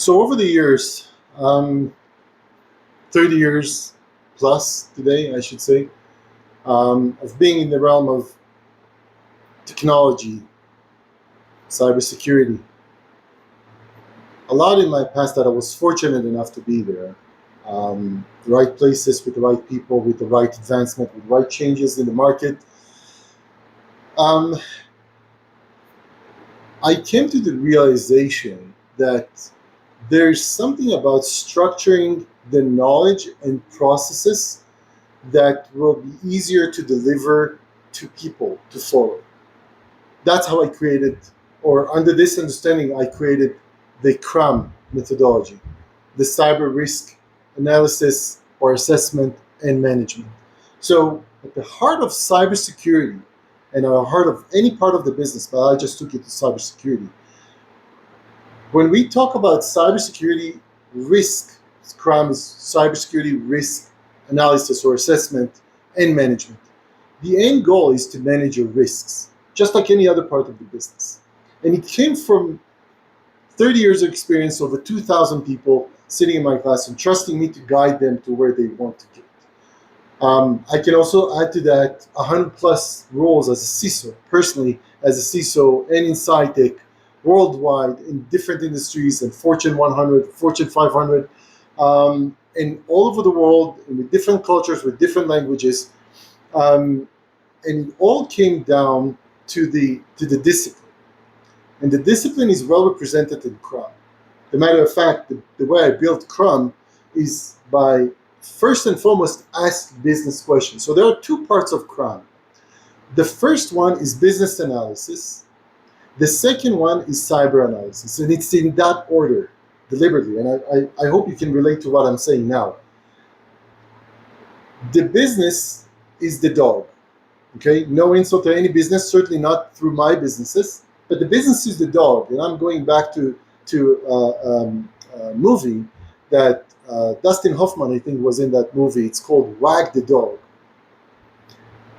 So over the years, 30 years plus today, I should say, of being in the realm of technology, cybersecurity, a lot in my past that I was fortunate enough to be there. The right places with the right people, with the right advancement, with the right changes in the market. Um, I came to the realization that there's something about structuring the knowledge and processes that will be easier to deliver to people to follow. That's how I created, or under this understanding, I created the CRAM methodology, the cyber risk analysis or assessment and management. So at the heart of cybersecurity and at the heart of any part of the business, but I just took it to cybersecurity. When we talk about cybersecurity risk, CRAM is cybersecurity risk analysis or assessment and management. The end goal is to manage your risks, just like any other part of the business. And it came from 30 years of experience, over 2,000 people sitting in my class and trusting me to guide them to where they want to get. I can also add to that 100 plus roles as a CISO, personally as a CISO and in SciTech, worldwide in different industries and Fortune 100, Fortune 500, and all over the world, and with different cultures, with different languages. And it all came down to the discipline. And the discipline is well represented in CRUM. As a matter of fact, the way I built CRUM is by first and foremost ask business questions. So there are two parts of CRUM. The first one is business analysis. The second one is cyber analysis. And it's in that order, deliberately. And I hope you can relate to what I'm saying now. The business is the dog. Okay, no insult to any business, certainly not through my businesses, but the business is the dog. And I'm going back to a movie that Dustin Hoffman, I think, was in that movie. It's called Wag the Dog.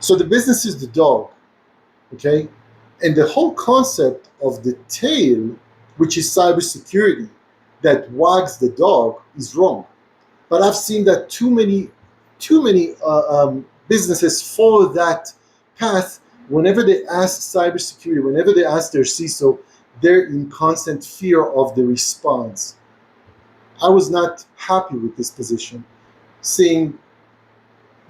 So the business is the dog, okay? And the whole concept of the tail, which is cybersecurity, that wags the dog is wrong. But I've seen that too many businesses follow that path. Whenever they ask cybersecurity, whenever they ask their CISO, they're in constant fear of the response. I was not happy with this position, seeing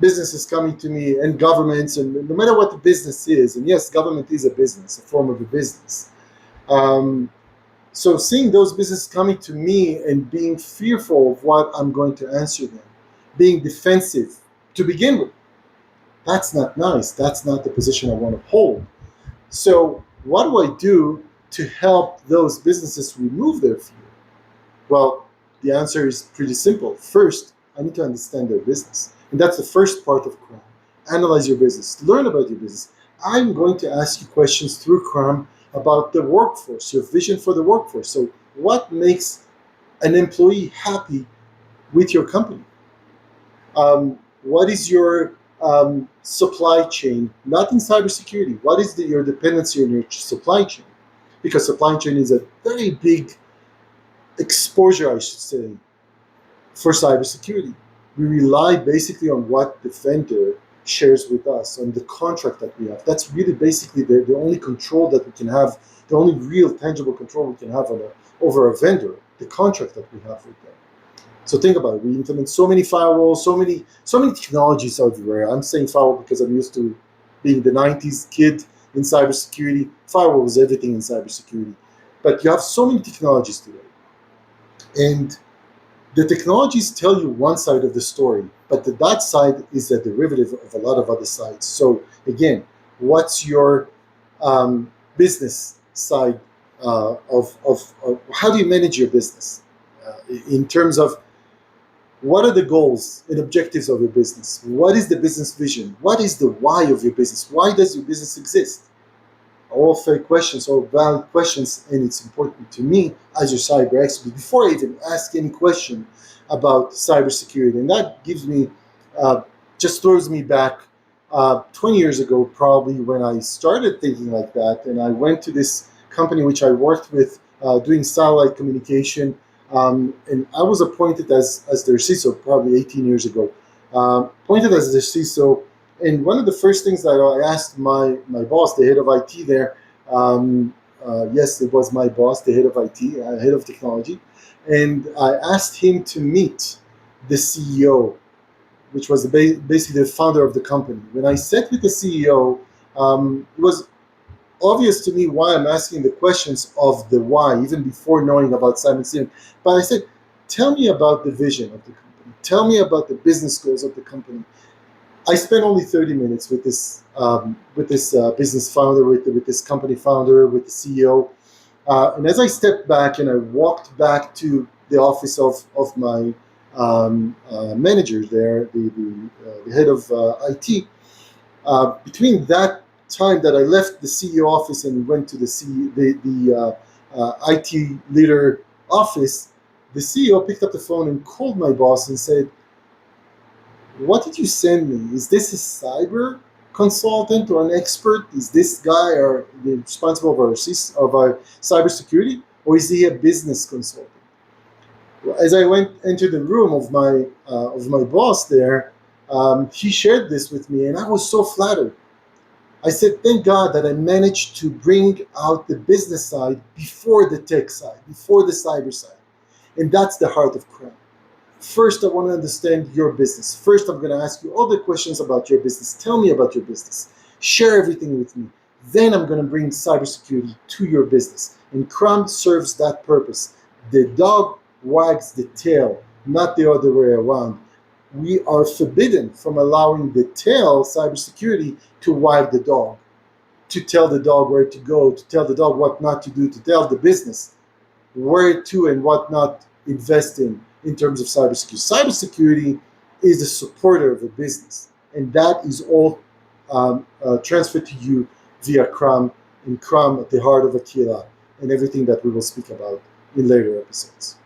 businesses coming to me and governments, and no matter what the business is, and yes, government is a business, a form of a business. So seeing those businesses coming to me and being fearful of what I'm going to answer them, being defensive to begin with, that's not nice. That's not the position I want to hold. So what do I do to help those businesses remove their fear? Well, the answer is pretty simple. First, I need to understand their business. And that's the first part of CRAM. Analyze your business. Learn about your business. I'm going to ask you questions through CRAM about the workforce, your vision for the workforce. So what makes an employee happy with your company? What is your supply chain? Not in cybersecurity. What is your dependency on your supply chain? Because supply chain is a very big exposure, I should say, for cybersecurity. We rely basically on what the vendor shares with us, on the contract that we have. That's really basically the only control that we can have, the only real tangible control we can have over a vendor, the contract that we have with them. So think about it. We implement so many firewalls, so many technologies everywhere. I'm saying firewall because I'm used to being the 90s kid in cybersecurity. Firewall was everything in cybersecurity. But you have so many technologies today. And the technologies tell you one side of the story, but that side is a derivative of a lot of other sides. So again, what's your business side of how do you manage your business in terms of what are the goals and objectives of your business? What is the business vision? What is the why of your business? Why does your business exist? All fair questions, all valid questions, and it's important to me as your cyber expert before I even ask any question about cybersecurity. And that gives me, just throws me back 20 years ago, probably, when I started thinking like that. And I went to this company which I worked with doing satellite communication And I was appointed as their CISO probably 18 years ago. Appointed as the CISO, and one of the first things that I asked my boss, the head of IT there, yes, it was my boss, the head of IT, head of technology, and I asked him to meet the CEO, which was basically the founder of the company. When I sat with the CEO, it was obvious to me why I'm asking the questions of the why, even before knowing about cybersecurity. But I said, tell me about the vision of the company. Tell me about the business goals of the company. I spent only 30 minutes with this business founder, with this company founder, with the CEO. And as I stepped back and I walked back to the office of my manager there, the head of IT, between that time that I left the CEO office and went to the IT leader office, the CEO picked up the phone and called my boss and said, "What did you send me? Is this a cyber consultant or an expert? Is this guy or responsible of our cybersecurity, or is he a business consultant?" As I went into the room of my boss there, he shared this with me, and I was so flattered. I said, thank God that I managed to bring out the business side before the tech side, before the cyber side. And that's the heart of CRAM. First, I want to understand your business. First, I'm going to ask you all the questions about your business. Tell me about your business. Share everything with me. Then I'm going to bring cybersecurity to your business. And CRAM serves that purpose. The dog wags the tail, not the other way around. We are forbidden from allowing the tail, cybersecurity, to wag the dog, to tell the dog where to go, to tell the dog what not to do, to tell the business where to and what not invest in terms of cybersecurity. Cybersecurity is a supporter of a business, and that is all transferred to you via CRAM, and CRAM at the heart of AQUILA, and everything that we will speak about in later episodes.